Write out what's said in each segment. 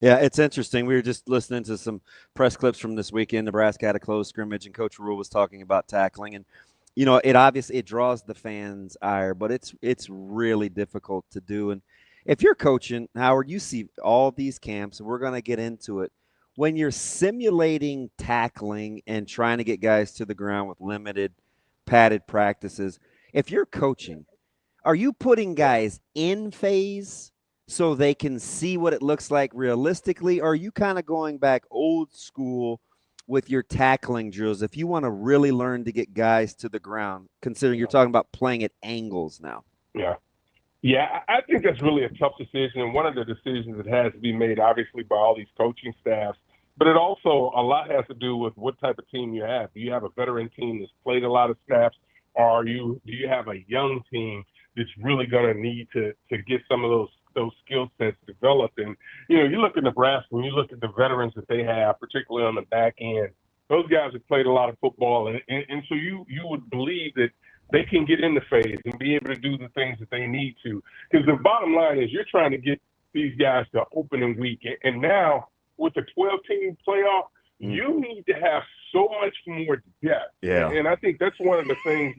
Yeah, it's interesting. We were just listening to some press clips from this weekend. Nebraska had a close scrimmage, and Coach Rhule was talking about tackling. And it obviously it draws the fans' ire, but it's really difficult to do. And if you're coaching, Howard, you see all these camps, and we're going to get into it. When you're simulating tackling and trying to get guys to the ground with limited padded practices, if you're coaching, are you putting guys in phase so they can see what it looks like realistically? Or are you kind of going back old school with your tackling drills if you want to really learn to get guys to the ground, considering you're talking about playing at angles now? Yeah. Yeah, I think that's really a tough decision, and one of the decisions that has to be made, obviously, by all these coaching staffs. But it also a lot has to do with what type of team you have. Do you have a veteran team that's played a lot of snaps, or do you have a young team that's really going to need to get some of those skill sets developed? And you look at Nebraska, when you look at the veterans that they have, particularly on the back end, those guys have played a lot of football, and so you would believe that they can get in the phase and be able to do the things that they need to. Because the bottom line is you're trying to get these guys to opening week. And now with the 12-team playoff, you need to have so much more depth. Yeah. And I think that's one of the things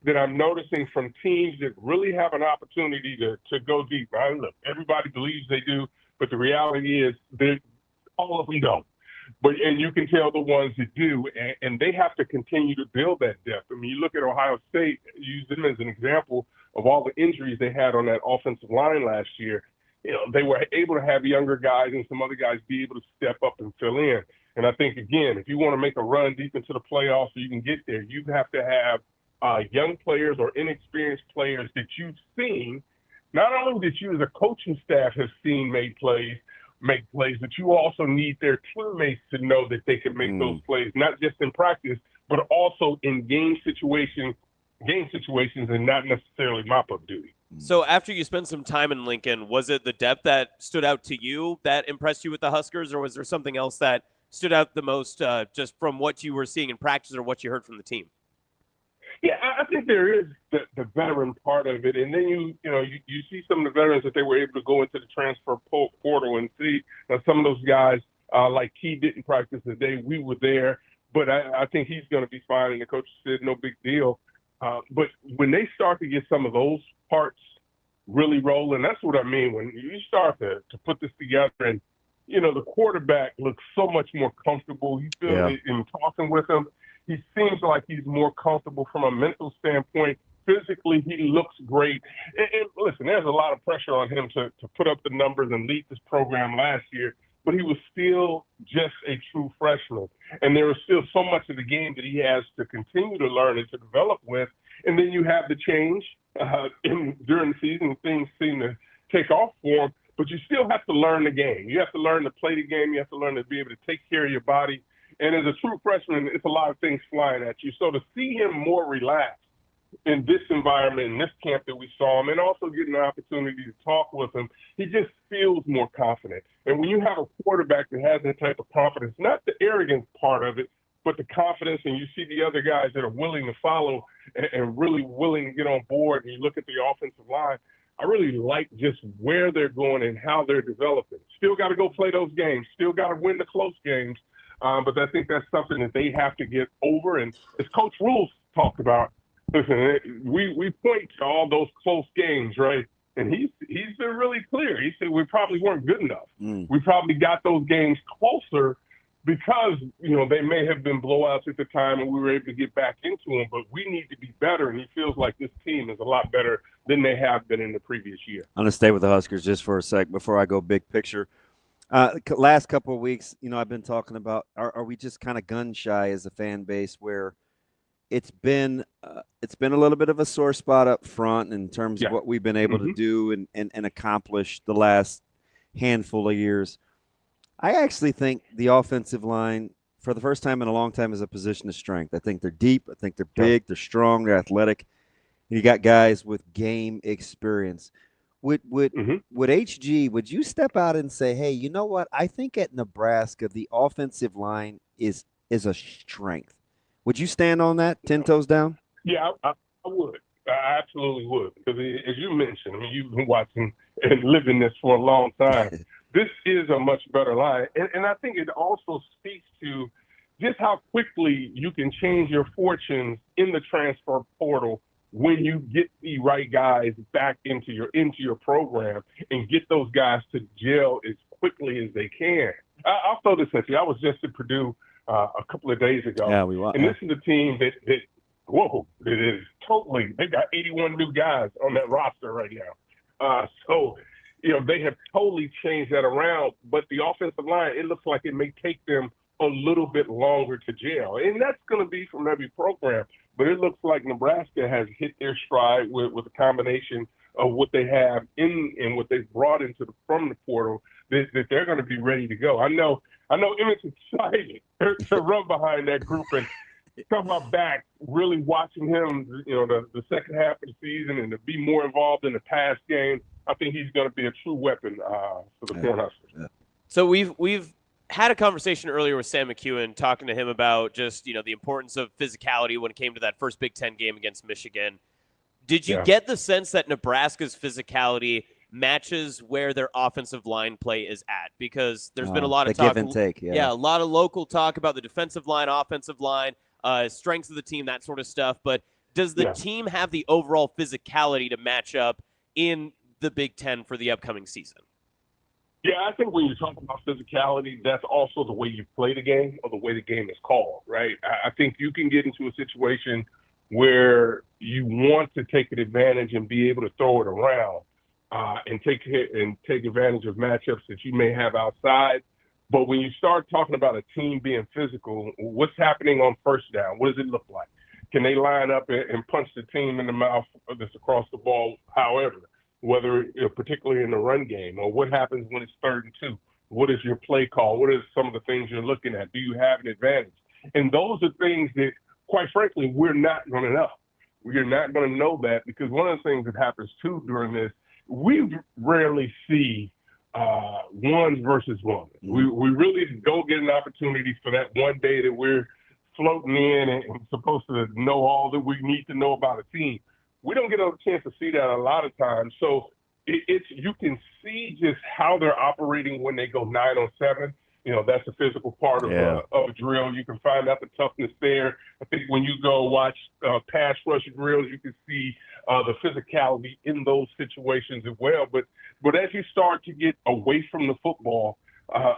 that I'm noticing from teams that really have an opportunity to go deep. Right? Look, everybody believes they do, but the reality is that all of them don't. And you can tell the ones that do, and they have to continue to build that depth. I mean, you look at Ohio State, use them as an example of all the injuries they had on that offensive line last year. They were able to have younger guys and some other guys be able to step up and fill in. And I think, again, if you want to make a run deep into the playoffs so you can get there, you have to have young players or inexperienced players that you've seen, not only that you as a coaching staff have seen make plays, but you also need their teammates to know that they can make those plays, not just in practice, but also in game situations, and not necessarily mop-up duty. So after you spent some time in Lincoln, was it the depth that stood out to you that impressed you with the Huskers, or was there something else that stood out the most just from what you were seeing in practice or what you heard from the team? Yeah, I think there is the veteran part of it, and then you see some of the veterans that they were able to go into the transfer portal and see some of those guys like Key didn't practice the day we were there, but I think he's going to be fine. And the coach said no big deal. But when they start to get some of those parts really rolling, that's what I mean. When you start to put this together, and the quarterback looks so much more comfortable. You feel it in talking with him. He seems like he's more comfortable from a mental standpoint. Physically, he looks great. And listen, there's a lot of pressure on him to put up the numbers and lead this program last year, but he was still just a true freshman. And there is still so much of the game that he has to continue to learn and to develop with. And then you have the change during the season. Things seem to take off for him, but you still have to learn the game. You have to learn to play the game. You have to learn to be able to take care of your body. And as a true freshman, it's a lot of things flying at you. So to see him more relaxed in this environment, in this camp that we saw him, and also getting the opportunity to talk with him, he just feels more confident. And when you have a quarterback that has that type of confidence, not the arrogance part of it, but the confidence, and you see the other guys that are willing to follow and really willing to get on board, and you look at the offensive line, I really like just where they're going and how they're developing. Still got to go play those games. Still got to win the close games. But I think that's something that they have to get over. And as Coach Rhule talked about, listen, we point to all those close games, right? And he's been really clear. He said we probably weren't good enough. We probably got those games closer because, they may have been blowouts at the time and we were able to get back into them, but we need to be better. And he feels like this team is a lot better than they have been in the previous year. I'm going to stay with the Huskers just for a sec before I go big picture. Last couple of weeks, I've been talking about are we just kind of gun shy as a fan base where it's been a little bit of a sore spot up front in terms of what we've been able to do and accomplish the last handful of years. I actually think the offensive line, for the first time in a long time, is a position of strength. I think they're deep. I think they're big. They're strong. They're athletic. You got guys with game experience. Would HG, would you step out and say, hey, you know what? I think at Nebraska, the offensive line is a strength. Would you stand on that, 10 toes down? Yeah, I would. I absolutely would. Because as you mentioned, you've been watching and living this for a long time. this is a much better line. And I think it also speaks to just how quickly you can change your fortunes in the transfer portal when you get the right guys back into your program and get those guys to gel as quickly as they can. I'll throw this at you. I was just at Purdue a couple of days ago. Yeah, we want. And this is a team that it is totally. They got 81 new guys on that roster right now. So, they have totally changed that around. But the offensive line, it looks like it may take them a little bit longer to gel, and that's going to be from every program. But it looks like Nebraska has hit their stride with a combination of what they have and what they've brought from the portal. That they're going to be ready to go. I know Emmett's excited to run behind that group and come back, really watching him, the second half of the season and to be more involved in the pass game. I think he's going to be a true weapon for the Cornhuskers. Yeah. So we've had a conversation earlier with Sam McEwen, talking to him about just, the importance of physicality when it came to that first Big Ten game against Michigan. Did you get the sense that Nebraska's physicality matches where their offensive line play is at? Because there's been a lot of talk. Give and take, a lot of local talk about the defensive line, offensive line, strengths of the team, that sort of stuff. But does the team have the overall physicality to match up in the Big Ten for the upcoming season? Yeah, I think when you talk about physicality, that's also the way you play the game or the way the game is called, right? I think you can get into a situation where you want to take an advantage and be able to throw it around and take advantage of matchups that you may have outside. But when you start talking about a team being physical, what's happening on first down? What does it look like? Can they line up and punch the team in the mouth that's across the ball, however? Whether particularly in the run game, or what happens when it's 3rd and 2? What is your play call? What are some of the things you're looking at? Do you have an advantage? And those are things that, quite frankly, we're not going to know. We're not going to know that because one of the things that happens, too, during this, we rarely see ones versus ones. We really don't get an opportunity for that one day that we're floating in and supposed to know all that we need to know about a team. We don't get a chance to see that a lot of times. So it's you can see just how they're operating when they go 9 on 7. That's a physical part of a drill. You can find out the toughness there. I think when you go watch pass rush drills, you can see the physicality in those situations as well. But as you start to get away from the football,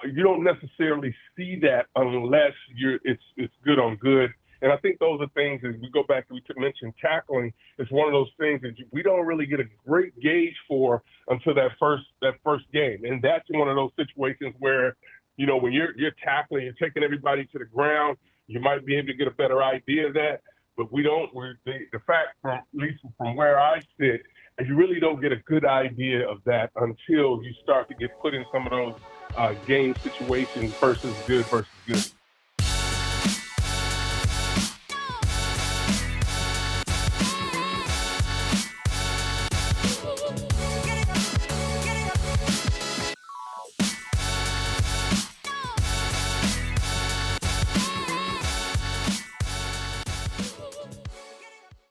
you don't necessarily see that unless it's good on good. And I think those are things, as we go back, we mentioned tackling, it's one of those things that we don't really get a great gauge for until that first game. And that's one of those situations where, when you're tackling, you're taking everybody to the ground, you might be able to get a better idea of that. But the fact, at least from where I sit, you really don't get a good idea of that until you start to get put in some of those game situations versus good.